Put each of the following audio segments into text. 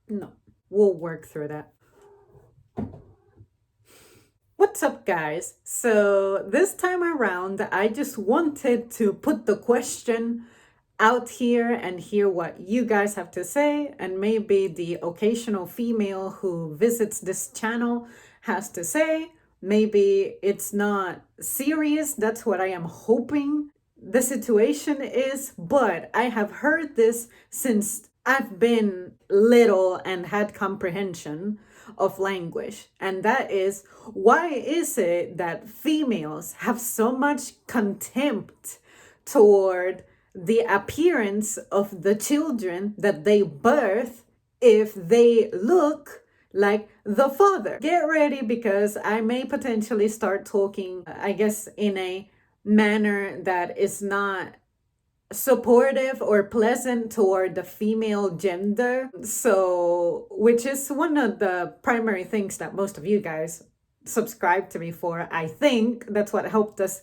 No, we'll work through that. What's up, guys? So, this time around, I just wanted to put the question out here and hear what you guys have to say, and maybe the occasional female who visits this channel has to say. Maybe it's not serious, that's what I am hoping the situation is, but I have heard this since I've been little and had comprehension of language. And that is, why is it that females have so much contempt toward the appearance of the children that they birth if they look like the father? Get ready, because I may potentially start talking, I guess, in a manner that is not supportive or pleasant toward the female gender. So, which is one of the primary things that most of you guys subscribe to me for. I think that's what helped us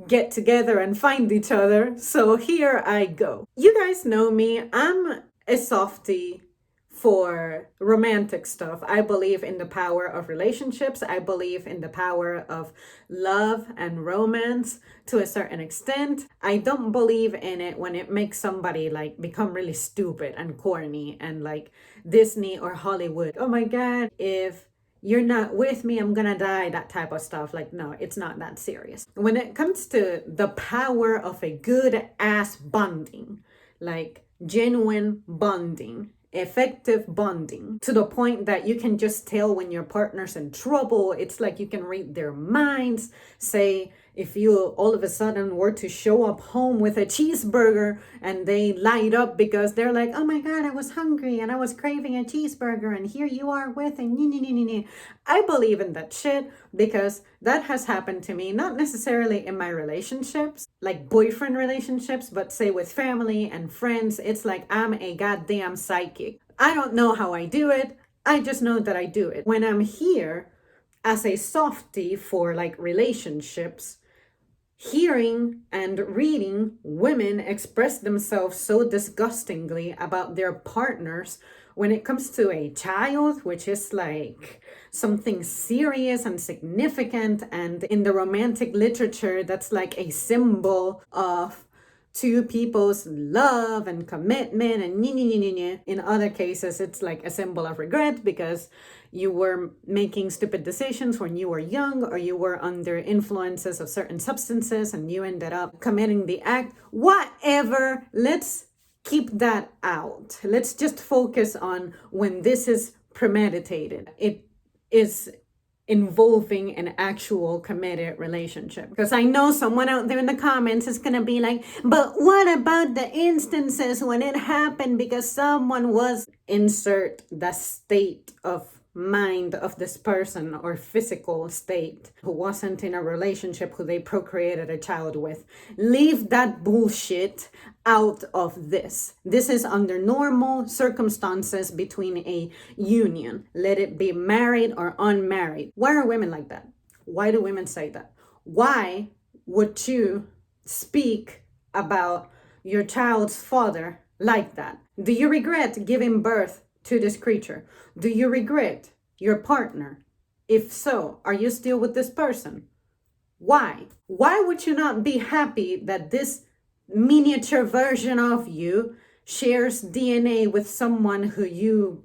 get together and find each other. So here I go. You guys know me. I'm a softie for romantic stuff. I believe in the power of relationships. I believe in the power of love and romance to a certain extent. I don't believe in it when it makes somebody like become really stupid and corny and like Disney or Hollywood. Oh my God, if you're not with me, I'm gonna die, that type of stuff. Like, no, it's not that serious. When it comes to the power of a good ass bonding, like genuine bonding, effective bonding, to the point that you can just tell when your partner's in trouble. It's like you can read their minds. Say, if you all of a sudden were to show up home with a cheeseburger and they light up because they're like, oh my God, I was hungry and I was craving a cheeseburger, and here you are with a. I believe in that shit because that has happened to me, not necessarily in my relationships, like boyfriend relationships, but say with family and friends. It's like I'm a goddamn psychic. I don't know how I do it. I just know that I do it. When I'm here as a softie for like relationships, hearing and reading women express themselves so disgustingly about their partners when it comes to a child, which is like something serious and significant, and in the romantic literature, that's like a symbol of two people's love and commitment and in other cases it's like a symbol of regret because you were making stupid decisions when you were young, or you were under influences of certain substances and you ended up committing the act. Whatever, let's keep that out. Let's just focus on when this is premeditated. It is involving an actual committed relationship. Because I know someone out there in the comments is going to be like, but what about the instances when it happened because someone was, insert the state of mind of this person or physical state, who wasn't in a relationship, who they procreated a child with. Leave that bullshit out of this. This is under normal circumstances between a union. Let it be married or unmarried. Why are women like that? Why do women say that? Why would you speak about your child's father like that? Do you regret giving birth to this creature? Do you regret your partner? If so, are you still with this person? Why? Why would you not be happy that this miniature version of you shares DNA with someone who you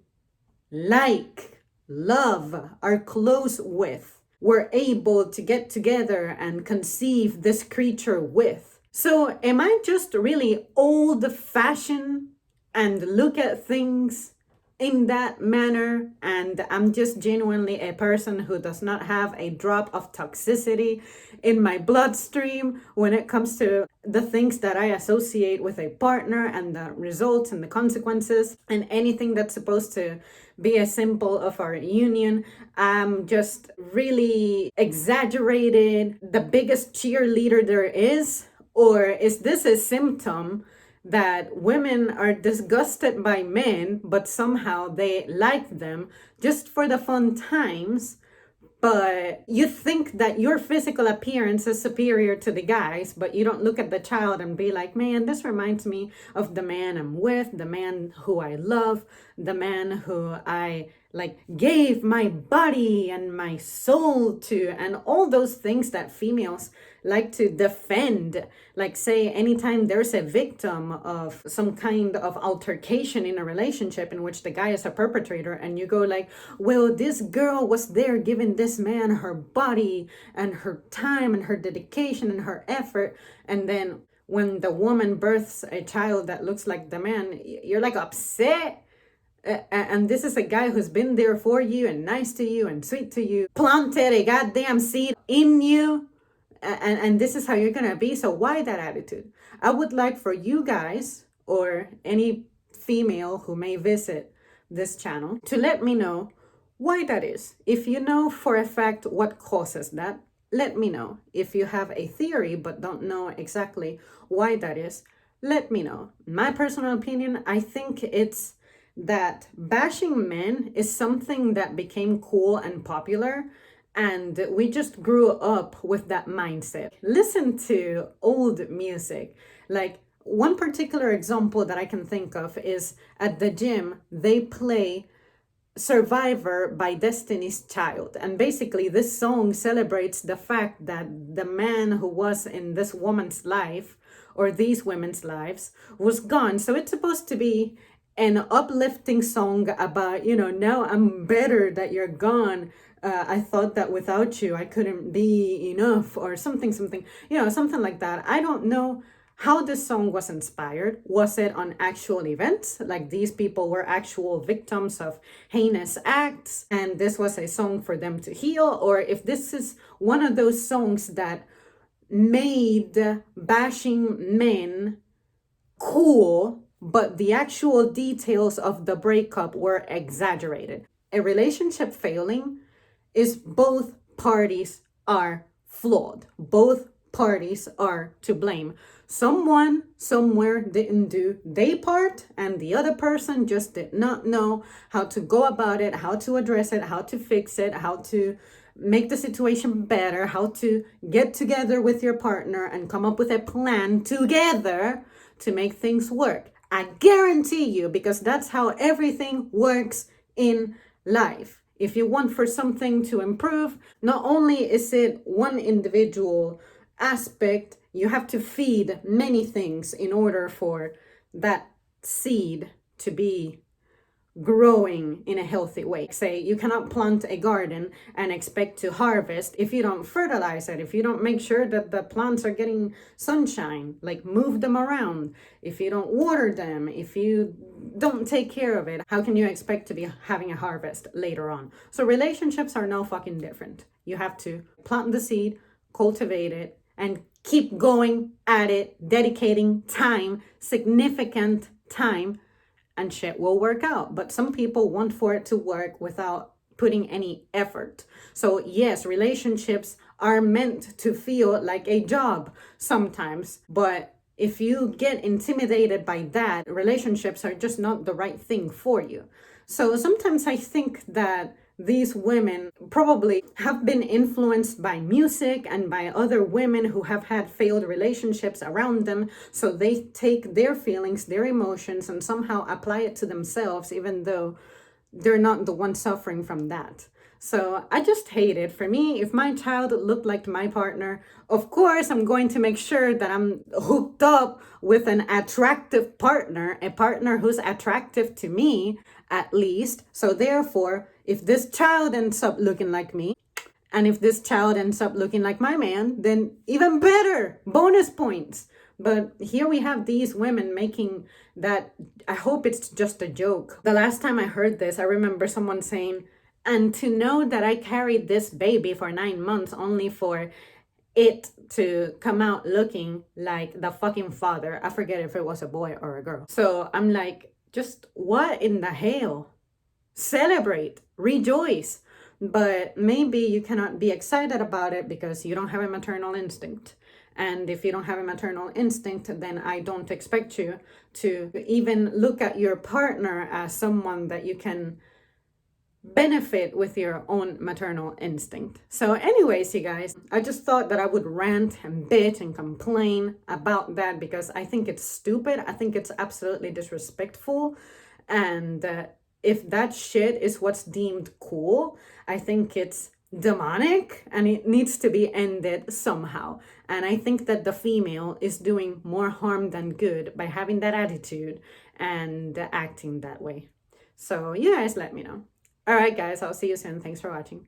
like, love, are close with, were able to get together and conceive this creature with? So am I just really old-fashioned and look at things in that manner, and I'm just genuinely a person who does not have a drop of toxicity in my bloodstream when it comes to the things that I associate with a partner and the results and the consequences and anything that's supposed to be a symbol of our union? I'm just really exaggerated, the biggest cheerleader there is? Or is this a symptom that women are disgusted by men, but somehow they like them just for the fun times, but you think that your physical appearance is superior to the guy's, but you don't look at the child and be like, man, this reminds me of the man I'm with, the man who I love, the man who I like gave my body and my soul to, and all those things that females like to defend. Like, say, anytime there's a victim of some kind of altercation in a relationship in which the guy is a perpetrator, and you go like, well, this girl was there giving this man her body and her time and her dedication and her effort, and then when the woman births a child that looks like the man, you're like upset. And this is a guy who's been there for you and nice to you and sweet to you, planted a goddamn seed in you, and this is how you're gonna be. So why that attitude? I would like for you guys, or any female who may visit this channel, to let me know why that is. If you know for a fact what causes that, let me know. If you have a theory but don't know exactly why that is, let me know. My personal opinion, I think it's that bashing men is something that became cool and popular, and we just grew up with that mindset. Listen to old music. Like, one particular example that I can think of is at the gym, they play Survivor by Destiny's Child. And basically, this song celebrates the fact that the man who was in this woman's life, or these women's lives, was gone. So it's supposed to be an uplifting song about, now I'm better that you're gone. I thought that without you, I couldn't be enough, or something, something like that. I don't know how this song was inspired. Was it on actual events? Like, these people were actual victims of heinous acts, and this was a song for them to heal? Or if this is one of those songs that made bashing men cool, but the actual details of the breakup were exaggerated. A relationship failing is both parties are flawed. Both parties are to blame. Someone somewhere didn't do their part, and the other person just did not know how to go about it, how to address it, how to fix it, how to make the situation better, how to get together with your partner and come up with a plan together to make things work. I guarantee you, because that's how everything works in life. If you want for something to improve, not only is it one individual aspect, you have to feed many things in order for that seed to be growing in a healthy way. Say, you cannot plant a garden and expect to harvest if you don't fertilize it, if you don't make sure that the plants are getting sunshine, like move them around, if you don't water them, if you don't take care of it, how can you expect to be having a harvest later on? So relationships are no fucking different. You have to plant the seed, cultivate it, and keep going at it, dedicating time, significant time, and shit will work out. But some people want for it to work without putting any effort. So yes, relationships are meant to feel like a job sometimes, but if you get intimidated by that, relationships are just not the right thing for you. So sometimes I think that these women probably have been influenced by music and by other women who have had failed relationships around them. So they take their feelings, their emotions, and somehow apply it to themselves, even though they're not the one suffering from that. So I just hate it. For me, if my child looked like my partner, of course, I'm going to make sure that I'm hooked up with an attractive partner, a partner who's attractive to me, at least. So therefore, if this child ends up looking like me, and if this child ends up looking like my man, then even better, bonus points. But here we have these women making that, I hope it's just a joke. The last time I heard this, I remember someone saying, and to know that I carried this baby for 9 months only for it to come out looking like the fucking father. I forget if it was a boy or a girl. So I'm like, just what in the hell? Celebrate, rejoice. But maybe you cannot be excited about it because you don't have a maternal instinct. And if you don't have a maternal instinct, then I don't expect you to even look at your partner as someone that you can benefit with your own maternal instinct. So, anyways, you guys, I just thought that I would rant and bitch and complain about that because I think it's stupid. I think it's absolutely disrespectful. And if that shit is what's deemed cool, I think it's demonic and it needs to be ended somehow. And I think that the female is doing more harm than good by having that attitude and acting that way. So, you guys let me know. All right, guys, I'll see you soon. Thanks for watching.